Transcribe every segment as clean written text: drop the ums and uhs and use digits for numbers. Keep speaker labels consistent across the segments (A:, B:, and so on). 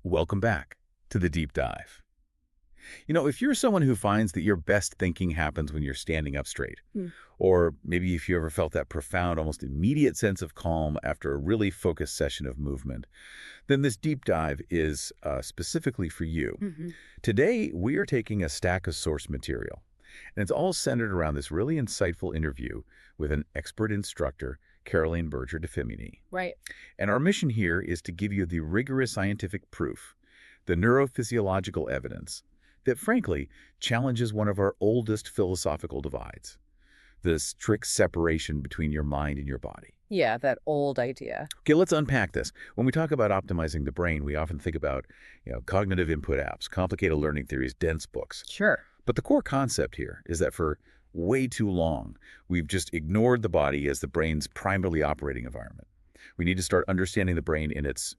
A: Welcome back to the deep dive. If you're someone who finds that your best thinking happens when you're standing up straight,
B: Hmm.
A: or maybe if you ever felt that profound, almost immediate sense of calm after a really focused session of movement, then this deep dive is specifically for you.
B: Hmm.
A: Today, we are taking a stack of source material, and it's all centered around this really insightful interview with an expert instructor, Berger de Fémynie.
B: Right.
A: And our mission here is to give you the rigorous scientific proof, the neurophysiological evidence, that frankly challenges one of our oldest philosophical divides, the strict separation between your mind and your body.
B: Yeah, that old idea.
A: Okay, let's unpack this. When we talk about optimizing the brain, we often think about, cognitive input apps, complicated learning theories, dense books.
B: Sure.
A: But the core concept here is that for way too long, we've just ignored the body as the brain's primarily operating environment. We need to start understanding the brain in its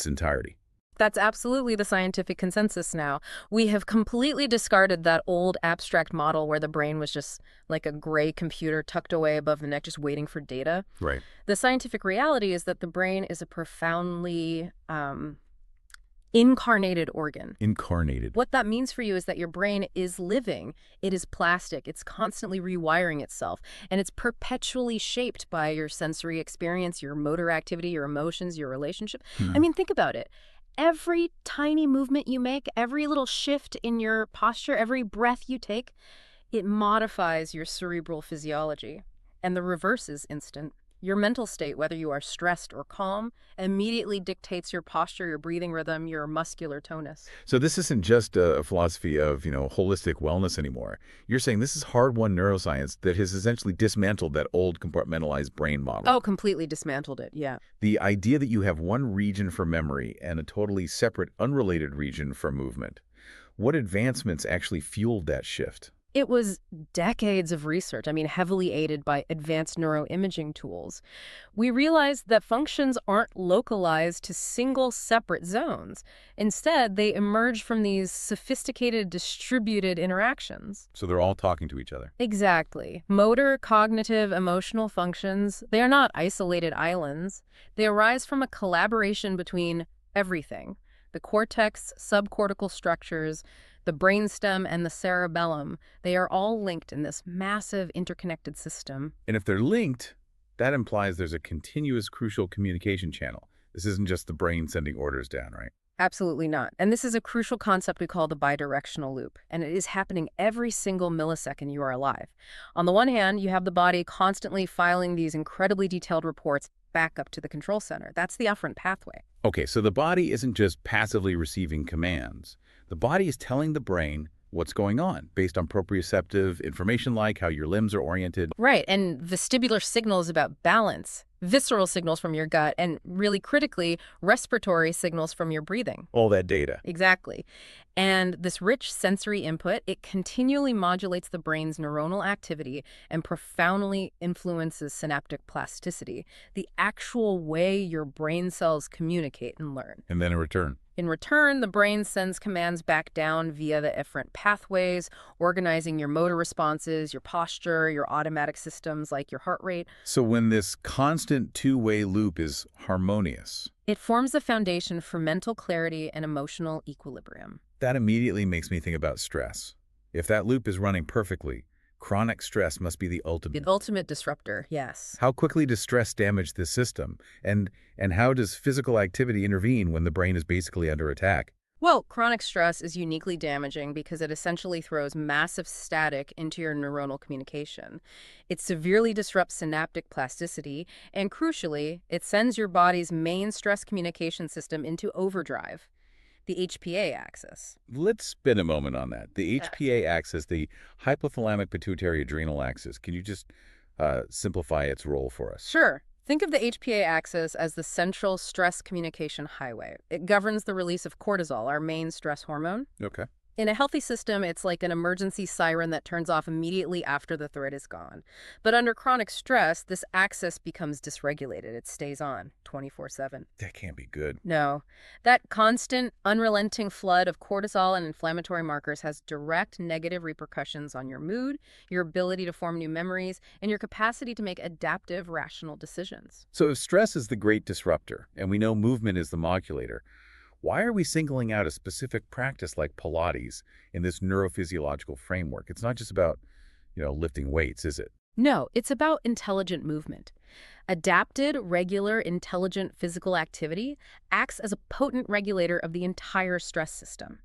A: entirety.
B: That's absolutely the scientific consensus now. We have completely discarded that old abstract model where the brain was just like a gray computer tucked away above the neck, just waiting for data.
A: Right.
B: The scientific reality is that the brain is a profoundly incarnated organ.
A: Incarnated.
B: What that means for you is that your brain is living. It is plastic. It's constantly rewiring itself. And it's perpetually shaped by your sensory experience, your motor activity, your emotions, your relationship. I mean, think about it. Every tiny movement you make, every little shift in your posture, every breath you take, it modifies your cerebral physiology. And the reverse is instant. Your mental state, whether you are stressed or calm, immediately dictates your posture, your breathing rhythm, your muscular tonus.
A: So this isn't just a philosophy of, holistic wellness anymore. You're saying this is hard-won neuroscience that has essentially dismantled that old compartmentalized brain model.
B: Oh, completely dismantled it, yeah.
A: The idea that you have one region for memory and a totally separate, unrelated region for movement. What advancements actually fueled that shift?
B: It was decades of research, heavily aided by advanced neuroimaging tools. We realized that functions aren't localized to single separate zones. Instead, they emerge from these sophisticated distributed interactions.
A: So they're all talking to each other.
B: Exactly. Motor, cognitive, emotional functions, they are not isolated islands. They arise from a collaboration between everything. The cortex, subcortical structures, the brainstem, and the cerebellum, they are all linked in this massive interconnected system.
A: And if they're linked, that implies there's a continuous crucial communication channel. This isn't just the brain sending orders down, right?
B: Absolutely not. And this is a crucial concept we call the bidirectional loop, and it is happening every single millisecond you are alive. On the one hand, you have the body constantly filing these incredibly detailed reports back up to the control center. That's the afferent pathway.
A: Okay, so the body isn't just passively receiving commands. The body is telling the brain what's going on based on proprioceptive information like how your limbs are oriented.
B: Right, and vestibular signals about balance, visceral signals from your gut, and really critically, respiratory signals from your breathing.
A: All that data.
B: Exactly. And this rich sensory input, it continually modulates the brain's neuronal activity and profoundly influences synaptic plasticity, the actual way your brain cells communicate and learn.
A: And then in return.
B: In return, the brain sends commands back down via the efferent pathways, organizing your motor responses, your posture, your automatic systems like your heart rate.
A: So when this constant two-way loop is harmonious,
B: it forms the foundation for mental clarity and emotional equilibrium.
A: That immediately makes me think about stress. If that loop is running perfectly, chronic stress must be the ultimate.
B: The ultimate disruptor, yes.
A: How quickly does stress damage this system? And how does physical activity intervene when the brain is basically under attack?
B: Well, chronic stress is uniquely damaging because it essentially throws massive static into your neuronal communication. It severely disrupts synaptic plasticity, and crucially, it sends your body's main stress communication system into overdrive. The HPA axis.
A: Let's spend a moment on that. The HPA axis, the hypothalamic pituitary adrenal axis. Can you just simplify its role for us?
B: Sure. Think of the HPA axis as the central stress communication highway. It governs the release of cortisol, our main stress hormone.
A: Okay.
B: In a healthy system, it's like an emergency siren that turns off immediately after the threat is gone. But under chronic stress, this axis becomes dysregulated. It stays on 24/7.
A: That can't be good.
B: No. That constant, unrelenting flood of cortisol and inflammatory markers has direct negative repercussions on your mood, your ability to form new memories, and your capacity to make adaptive, rational decisions.
A: So if stress is the great disruptor, and we know movement is the modulator, Why are we singling out a specific practice like Pilates in this neurophysiological framework? It's not just about, lifting weights, is it?
B: No, it's about intelligent movement. Adapted, regular, intelligent physical activity acts as a potent regulator of the entire stress system.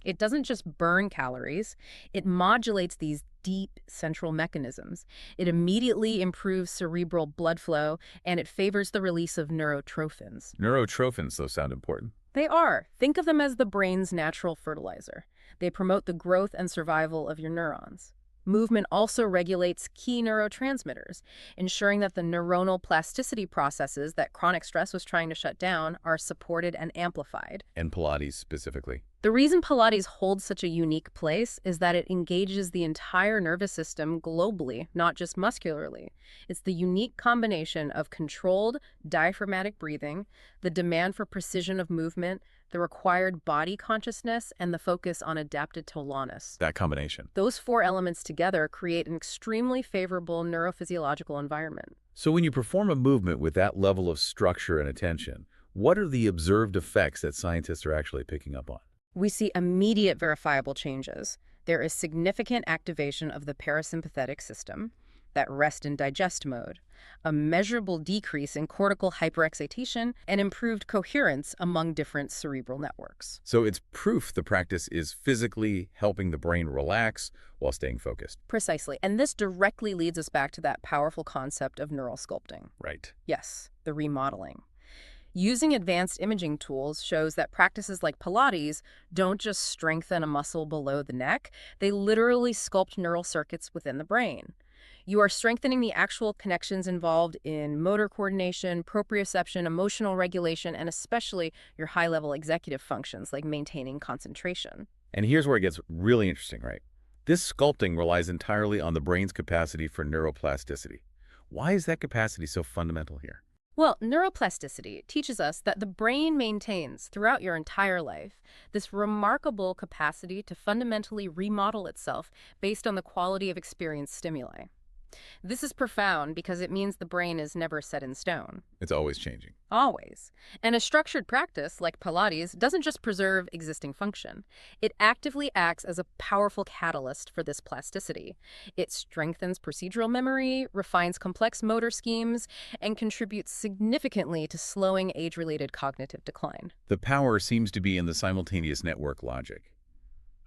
B: It doesn't just burn calories, it modulates these deep central mechanisms. It immediately improves cerebral blood flow, and it favors the release of neurotrophins.
A: Neurotrophins, though, sound important.
B: They are. Think of them as the brain's natural fertilizer. They promote the growth and survival of your neurons. Movement also regulates key neurotransmitters, ensuring that the neuronal plasticity processes that chronic stress was trying to shut down are supported and amplified.
A: And Pilates specifically.
B: The reason Pilates holds such a unique place is that it engages the entire nervous system globally, not just muscularly. It's the unique combination of controlled diaphragmatic breathing, the demand for precision of movement, the required body consciousness, and the focus on adapted tolanas.
A: That combination.
B: Those four elements together create an extremely favorable neurophysiological environment.
A: So when you perform a movement with that level of structure and attention, what are the observed effects that scientists are actually picking up on?
B: We see immediate verifiable changes. There is significant activation of the parasympathetic system, that rest and digest mode, a measurable decrease in cortical hyperexcitation, and improved coherence among different cerebral networks.
A: So it's proof the practice is physically helping the brain relax while staying focused.
B: Precisely. And this directly leads us back to that powerful concept of neural sculpting.
A: Right.
B: Yes, the remodeling. Using advanced imaging tools shows that practices like Pilates don't just strengthen a muscle below the neck, they literally sculpt neural circuits within the brain. You are strengthening the actual connections involved in motor coordination, proprioception, emotional regulation, and especially your high-level executive functions like maintaining concentration.
A: And here's where it gets really interesting, right? This sculpting relies entirely on the brain's capacity for neuroplasticity. Why is that capacity so fundamental here?
B: Well, neuroplasticity teaches us that the brain maintains, throughout your entire life, this remarkable capacity to fundamentally remodel itself based on the quality of experienced stimuli. This is profound because it means the brain is never set in stone.
A: It's always changing.
B: Always. And a structured practice like Pilates doesn't just preserve existing function. It actively acts as a powerful catalyst for this plasticity. It strengthens procedural memory, refines complex motor schemes, and contributes significantly to slowing age-related cognitive decline.
A: The power seems to be in the simultaneous network logic.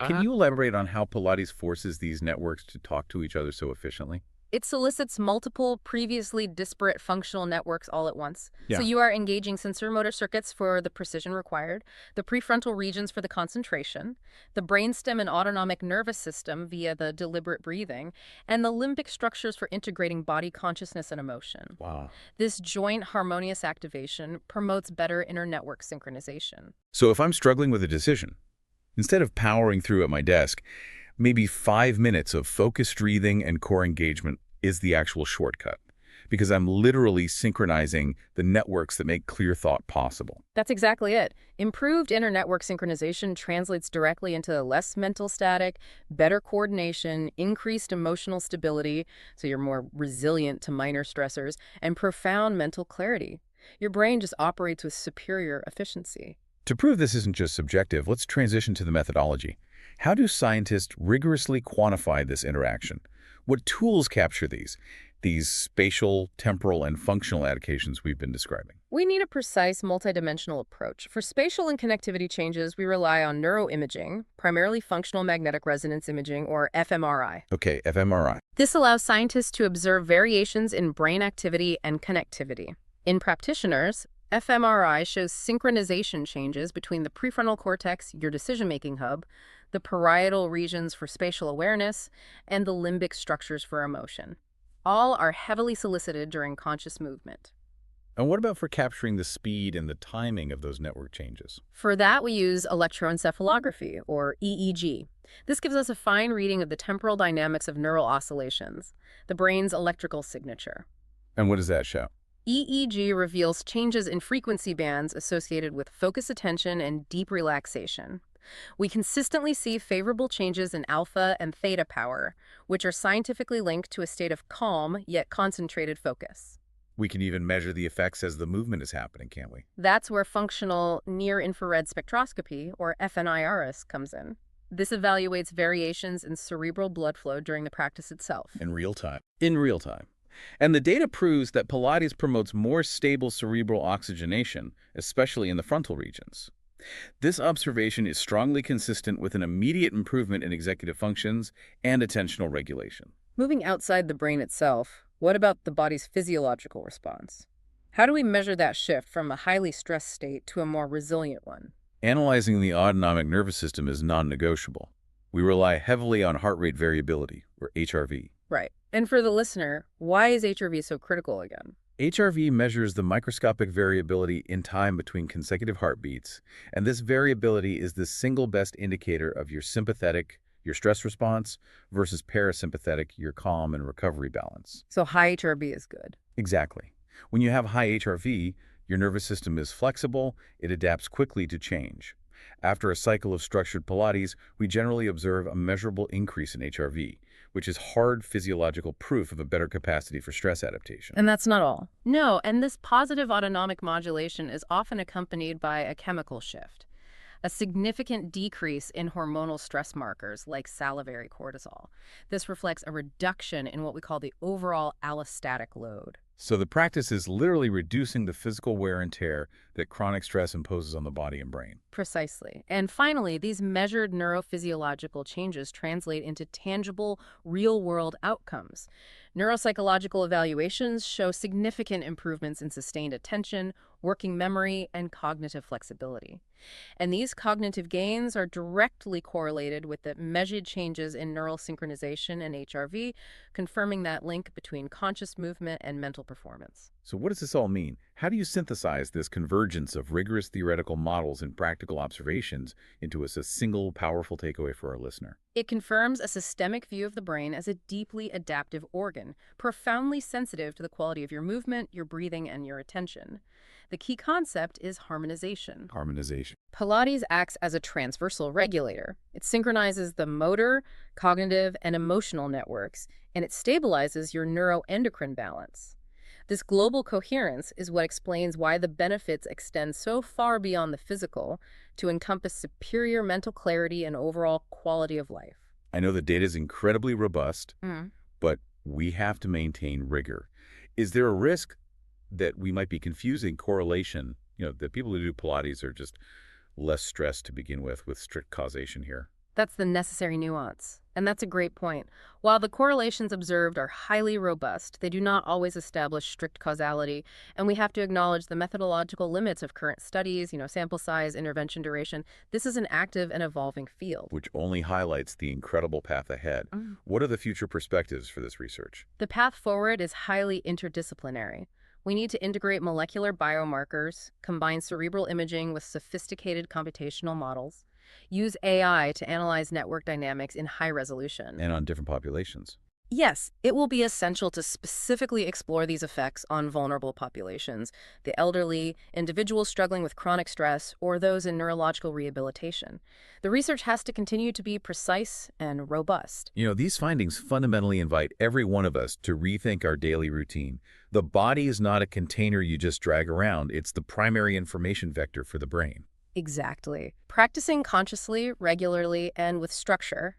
A: Can you elaborate on how Pilates forces these networks to talk to each other so efficiently?
B: It solicits multiple previously disparate functional networks all at once.
A: Yeah.
B: So you are engaging sensorimotor circuits for the precision required, the prefrontal regions for the concentration, the brainstem and autonomic nervous system via the deliberate breathing, and the limbic structures for integrating body consciousness and emotion.
A: Wow.
B: This joint harmonious activation promotes better inter-network synchronization.
A: So if I'm struggling with a decision, instead of powering through at my desk, maybe 5 minutes of focused breathing and core engagement is the actual shortcut, because I'm literally synchronizing the networks that make clear thought possible.
B: That's exactly it. Improved inter-network synchronization translates directly into less mental static, better coordination, increased emotional stability, so you're more resilient to minor stressors, and profound mental clarity. Your brain just operates with superior efficiency.
A: To prove this isn't just subjective, let's transition to the methodology. How do scientists rigorously quantify this interaction? What tools capture these spatial, temporal, and functional adaptations we've been describing?
B: We need a precise, multidimensional approach. For spatial and connectivity changes, we rely on neuroimaging, primarily functional magnetic resonance imaging, or fMRI.
A: Okay, fMRI.
B: This allows scientists to observe variations in brain activity and connectivity. In practitioners, fMRI shows synchronization changes between the prefrontal cortex, your decision-making hub, the parietal regions for spatial awareness, and the limbic structures for emotion. All are heavily solicited during conscious movement.
A: And what about for capturing the speed and the timing of those network changes?
B: For that, we use electroencephalography, or EEG. This gives us a fine reading of the temporal dynamics of neural oscillations, the brain's electrical signature.
A: And what does that show?
B: EEG reveals changes in frequency bands associated with focused attention and deep relaxation. We consistently see favorable changes in alpha and theta power, which are scientifically linked to a state of calm yet concentrated focus.
A: We can even measure the effects as the movement is happening, can't we?
B: That's where functional near-infrared spectroscopy, or FNIRS, comes in. This evaluates variations in cerebral blood flow during the practice itself.
A: In real time.
C: In real time. And the data proves that Pilates promotes more stable cerebral oxygenation, especially in the frontal regions. This observation is strongly consistent with an immediate improvement in executive functions and attentional regulation.
B: Moving outside the brain itself, what about the body's physiological response? How do we measure that shift from a highly stressed state to a more resilient one?
A: Analyzing the autonomic nervous system is non-negotiable. We rely heavily on heart rate variability, or HRV.
B: Right. And for the listener, why is HRV so critical again?
A: HRV measures the microscopic variability in time between consecutive heartbeats, and this variability is the single best indicator of your sympathetic, your stress response, versus parasympathetic, your calm and recovery balance.
B: So high HRV is good.
A: Exactly. When you have high HRV, your nervous system is flexible, it adapts quickly to change. After a cycle of structured Pilates, we generally observe a measurable increase in HRV, which is hard physiological proof of a better capacity for stress adaptation.
B: And that's not all. No, and this positive autonomic modulation is often accompanied by a chemical shift, a significant decrease in hormonal stress markers like salivary cortisol. This reflects a reduction in what we call the overall allostatic load.
A: So the practice is literally reducing the physical wear and tear that chronic stress imposes on the body and brain.
B: Precisely. And finally, these measured neurophysiological changes translate into tangible, real-world outcomes. Neuropsychological evaluations show significant improvements in sustained attention, working memory, and cognitive flexibility. And these cognitive gains are directly correlated with the measured changes in neural synchronization and HRV, confirming that link between conscious movement and mental performance.
A: So what does this all mean? How do you synthesize this convergence of rigorous theoretical models and practical observations into a single, powerful takeaway for our listener?
B: It confirms a systemic view of the brain as a deeply adaptive organ, profoundly sensitive to the quality of your movement, your breathing, and your attention. The key concept is harmonization.
A: Harmonization.
B: Pilates acts as a transversal regulator. It synchronizes the motor, cognitive, and emotional networks, and it stabilizes your neuroendocrine balance. This global coherence is what explains why the benefits extend so far beyond the physical to encompass superior mental clarity and overall quality of life.
A: I know the data is incredibly robust, but we have to maintain rigor. Is there a risk that we might be confusing correlation, that people who do Pilates are just less stressed to begin with strict causation here?
B: That's the necessary nuance. And that's a great point. While the correlations observed are highly robust, they do not always establish strict causality, and we have to acknowledge the methodological limits of current studies, sample size, intervention duration. This is an active and evolving field.
A: Which only highlights the incredible path ahead. What are the future perspectives for this research?
B: The path forward is highly interdisciplinary. We need to integrate molecular biomarkers, combine cerebral imaging with sophisticated computational models, use AI to analyze network dynamics in high resolution.
A: And on different populations.
B: Yes, it will be essential to specifically explore these effects on vulnerable populations, the elderly, individuals struggling with chronic stress, or those in neurological rehabilitation. The research has to continue to be precise and robust.
A: These findings fundamentally invite every one of us to rethink our daily routine. The body is not a container you just drag around. It's the primary information vector for the brain.
B: Exactly. Practicing consciously, regularly, and with structure,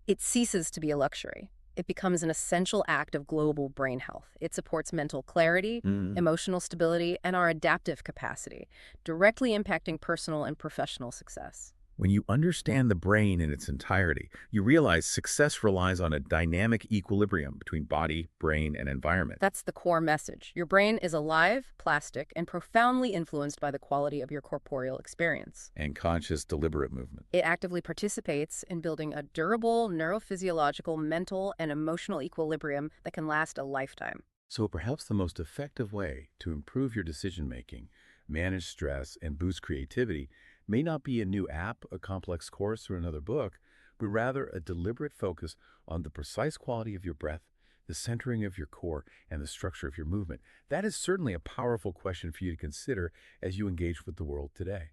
B: it ceases to be a luxury. It becomes an essential act of global brain health. It supports mental clarity, emotional stability, and our adaptive capacity, directly impacting personal and professional success.
A: When you understand the brain in its entirety, you realize success relies on a dynamic equilibrium between body, brain, and environment.
B: That's the core message. Your brain is alive, plastic, and profoundly influenced by the quality of your corporeal experience.
A: And conscious, deliberate movement.
B: It actively participates in building a durable neurophysiological, mental, and emotional equilibrium that can last a lifetime.
A: So perhaps the most effective way to improve your decision-making, manage stress, and boost creativity may not be a new app, a complex course, or another book, but rather a deliberate focus on the precise quality of your breath, the centering of your core, and the structure of your movement. That is certainly a powerful question for you to consider as you engage with the world today.